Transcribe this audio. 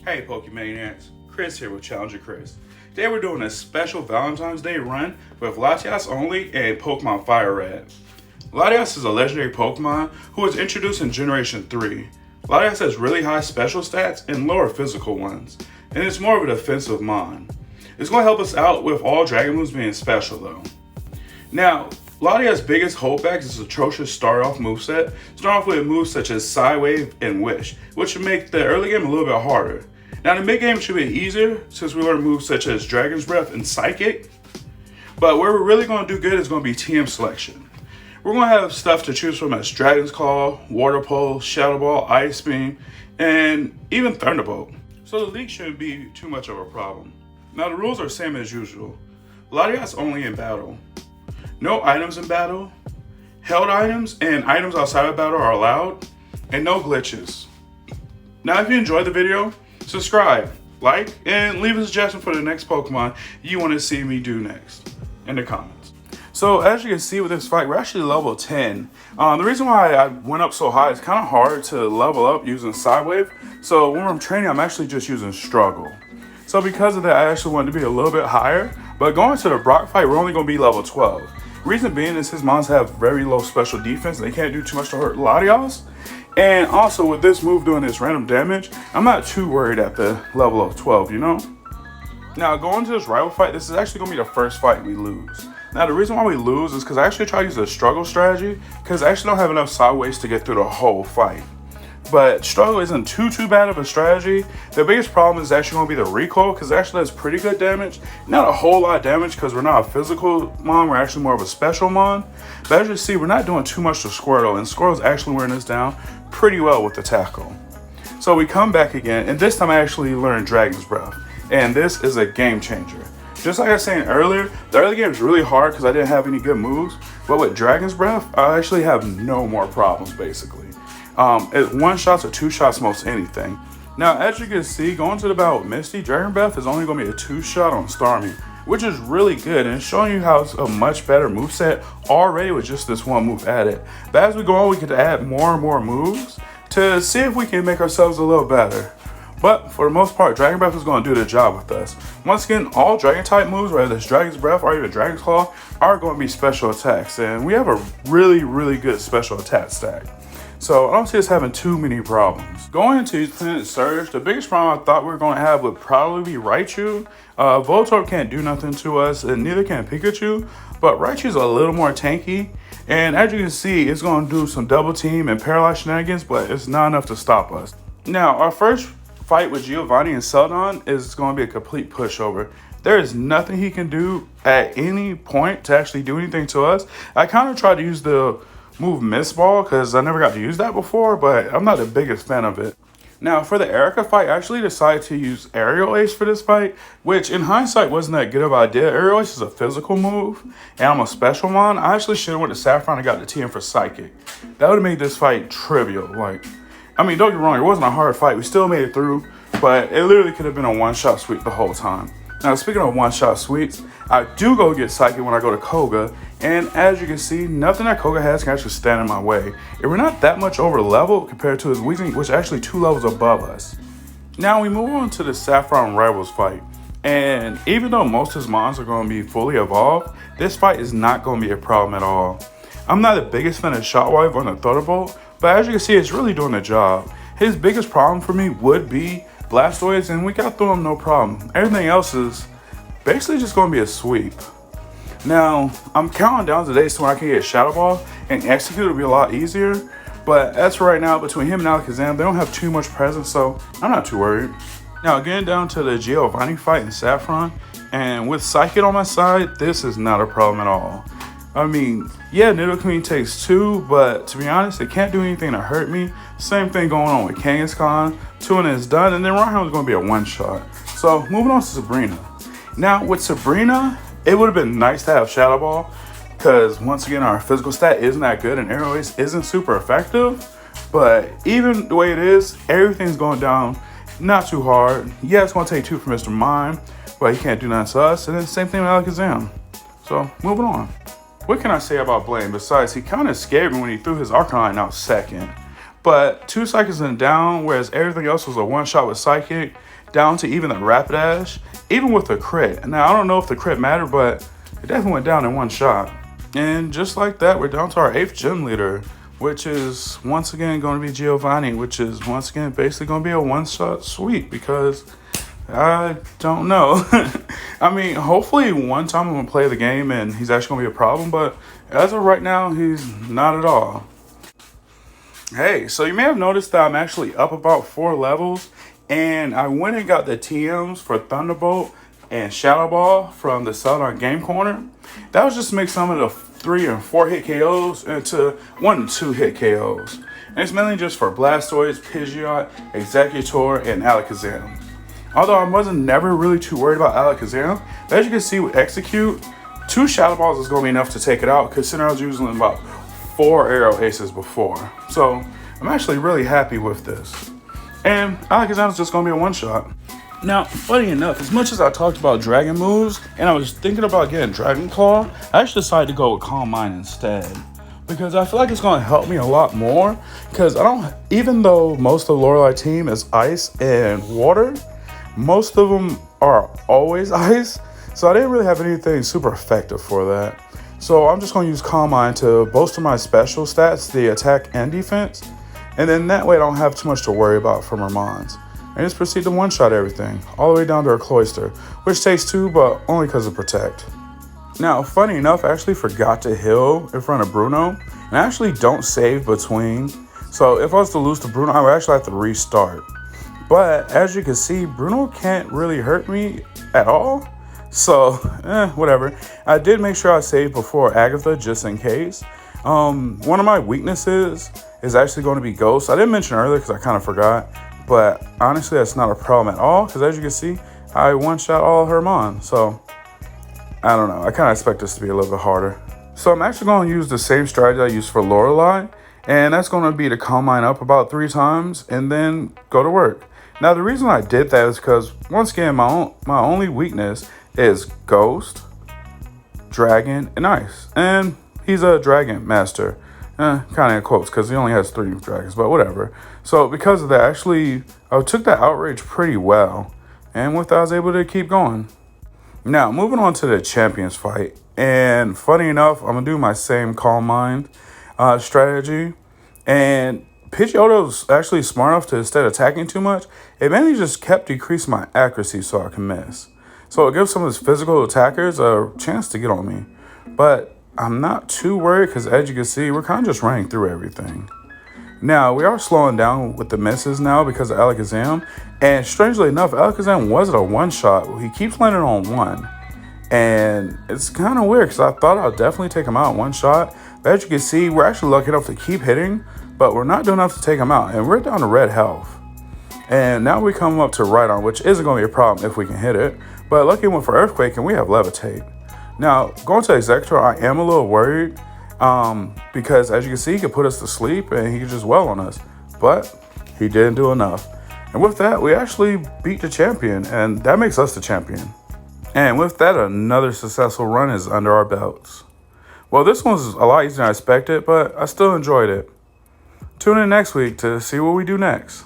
Hey Pokemaniacs, Chris here with Challenger Chris. Today we're doing a special Valentine's Day run with Latias only and Pokemon Fire Red. Latias is a legendary Pokemon who was introduced in Generation 3. Latias has really high special stats and lower physical ones, and it's more of a defensive mon. It's going to help us out with all Dragon moves being special though. Now, Latias' biggest holdback is his atrocious start-off moveset. Start off with moves such as Psywave and Wish, which would make the early game a little bit harder. Now the mid-game should be easier since we learn moves such as Dragon's Breath and Psychic. But where we're really going to do good is going to be TM selection. We're going to have stuff to choose from as Dragon's Claw, Water Pulse, Shadow Ball, Ice Beam, and even Thunderbolt. So the leak shouldn't be too much of a problem. Now the rules are same as usual. Latias only in battle. No items in battle. Held items and items outside of battle are allowed. And no glitches. Now if you enjoyed the video, subscribe, like, and leave a suggestion for the next Pokemon you want to see me do next in the comments. So as you can see with this fight, we're actually level 10. The reason why I went up so high is kind of hard to level up using Psywave. So when I'm training, I'm actually just using Struggle. So because of that, I actually wanted to be a little bit higher. But going to the Brock fight, we're only going to be level 12. Reason being is his mons have very low special defense. They can't do too much to hurt Latias. And also with this move doing this random damage, I'm not too worried at the level of 12, you know? Now going to this rival fight, this is actually going to be the first fight we lose. Now the reason why we lose is because I actually try to use a struggle strategy because I actually don't have enough sideways to get through the whole fight. But struggle isn't too bad of a strategy. The biggest problem is actually going to be the recoil because it actually does pretty good damage. Not a whole lot of damage because we're not a physical mon, we're actually more of a special mon. But as you see, we're not doing too much to Squirtle, and Squirtle's actually wearing us down pretty well with the tackle. So we come back again, and this time I actually learned Dragon's Breath. And this is a game changer. Just like I was saying earlier, the early game is really hard because I didn't have any good moves. But with Dragon's Breath, I actually have no more problems basically. It one shots or two shots most anything. Now as you can see, going to the battle with Misty, Dragon Breath is only going to be a 2-shot on Starmie, which is really good and it's showing you how it's a much better moveset already with just this one move added. But as we go on, we get to add more and more moves to see if we can make ourselves a little better. But for the most part, Dragon Breath is going to do the job with us. Once again, all Dragon type moves, whether it's Dragon's Breath or even Dragon's Claw, are going to be special attacks. And we have a really good special attack stack. So I don't see us having too many problems. Going into Planet Surge, the biggest problem I thought we were going to have would probably be Raichu. Voltorb can't do nothing to us, and neither can Pikachu. But Raichu's a little more tanky. And as you can see, it's going to do some double team and paralyze shenanigans, but it's not enough to stop us. Now, our first fight with Giovanni and Showdown is going to be a complete pushover. There is nothing he can do at any point to actually do anything to us. I kind of tried to use the move Miss Ball because I never got to use that before, but I'm not the biggest fan of it. Now for the Erica fight, I actually decided to use Aerial Ace for this fight, which in hindsight wasn't that good of an idea. Aerial Ace is a physical move, and I'm a special mon. I actually should have went to Saffron and got the TM for Psychic. That would have made this fight trivial. I mean, don't get me wrong, it wasn't a hard fight. We still made it through, but it literally could have been a one-shot sweep the whole time. Now, speaking of one-shot sweeps, I do go get Psychic when I go to Koga, and as you can see, nothing that Koga has can actually stand in my way. And we're not that much over level compared to his Weezing, which is actually 2 levels above us. Now, we move on to the Saffron Rivals fight, and even though most of his mons are going to be fully evolved, this fight is not going to be a problem at all. I'm not the biggest fan of Shockwave on the Thunderbolt, but as you can see, it's really doing the job. His biggest problem for me would be Blastoise, and we got through him no problem. Everything else is basically just going to be a sweep. Now, I'm counting down the days to when I can get Shadow Ball, and Execute will be a lot easier. But as for right now, between him and Alakazam, they don't have too much presence, so I'm not too worried. Now, getting down to the Giovanni fight in Saffron, and with Psychic on my side, this is not a problem at all. I mean, yeah, Nidoking takes 2, but to be honest, it can't do anything to hurt me. Same thing going on with Kangaskhan. 2 and it's done, and then Rhyhorn is going to be a one-shot. So, moving on to Sabrina. Now, with Sabrina, it would have been nice to have Shadow Ball, because once again, our physical stat isn't that good, and Aerial Ace isn't super effective. But even the way it is, everything's going down not too hard. Yeah, it's going to take 2 from Mr. Mime, but he can't do nothing to us. And then same thing with Alakazam. So, moving on. What can I say about Blaine besides he kind of scared me when he threw his Arcanine out second. but 2 seconds and down, whereas everything else was a one-shot with Psychic, down to even the Rapidash, even with the crit. Now, I don't know if the crit mattered, but it definitely went down in one shot. And just like that, we're down to our 8th gym leader, which is once again going to be Giovanni, which is once again basically going to be a one-shot sweep because I don't know. I mean, hopefully one time I'm going to play the game and he's actually going to be a problem, but as of right now, he's not at all. Hey, so you may have noticed that I'm actually up about 4 levels, and I went and got the TMs for Thunderbolt and Shadow Ball from the Showdown Game Corner. That was just to make some of the 3 and 4 hit KOs into 1 and 2 hit KOs. And it's mainly just for Blastoise, Pidgeot, Executor, and Alakazam. Although I wasn't never really too worried about Alakazam, but as you can see with Execute, 2 Shadow Balls is going to be enough to take it out, considering I was using about 4 Aero Aces before. So I'm actually really happy with this. And Alakazam is just going to be a one-shot. Now, funny enough, as much as I talked about dragon moves, and I was thinking about getting Dragon Claw, I actually decided to go with Calm Mind instead. Because I feel like it's going to help me a lot more. Because I don't, even though most of the Lorelei team is ice and water, most of them are always ice. So I didn't really have anything super effective for that. So I'm just going to use Calm Mind to bolster my special stats, the attack and defense. And then that way I don't have too much to worry about from her mons. And just proceed to one-shot everything, all the way down to her Cloyster, which takes 2, but only because of Protect. Now, funny enough, I actually forgot to heal in front of Bruno, and I actually don't save between. So if I was to lose to Bruno, I would actually have to restart. But as you can see, Bruno can't really hurt me at all. So, whatever. I did make sure I saved before Agatha, just in case. One of my weaknesses is actually going to be Ghost. I didn't mention earlier because I kind of forgot. But honestly, that's not a problem at all. Because as you can see, I one-shot all her mon. So, I don't know. I kind of expect this to be a little bit harder. So I'm actually going to use the same strategy I used for Lorelei. And that's going to be to Calm Mind up about 3 times and then go to work. Now, the reason I did that is because, once again, my only weakness is Ghost, Dragon, and Ice. And he's a Dragon Master. Kind of in quotes because he only has 3 dragons, but whatever. So because of that, actually, I took that Outrage pretty well. And with that, I was able to keep going. Now, moving on to the Champions fight. And funny enough, I'm going to do my same Calm Mind strategy. And Pidgeotto's actually smart enough to, instead of attacking too much, it mainly just kept decreasing my accuracy so I can miss. So it gives some of his physical attackers a chance to get on me. But I'm not too worried because, as you can see, we're kind of just running through everything. Now, we are slowing down with the misses now because of Alakazam. And strangely enough, Alakazam wasn't a one-shot. He keeps landing on 1. And it's kind of weird because I thought I'd definitely take him out in one shot. But as you can see, we're actually lucky enough to keep hitting, but we're not doing enough to take him out. And we're down to red health. And now we come up to Rhydon, which isn't going to be a problem if we can hit it. But lucky one for Earthquake, and we have Levitate. Now, going to Executor, I am a little worried because, as you can see, he could put us to sleep and he could just well on us. But he didn't do enough. And with that, we actually beat the champion, and that makes us the champion. And with that, another successful run is under our belts. Well, this one was a lot easier than I expected, but I still enjoyed it. Tune in next week to see what we do next.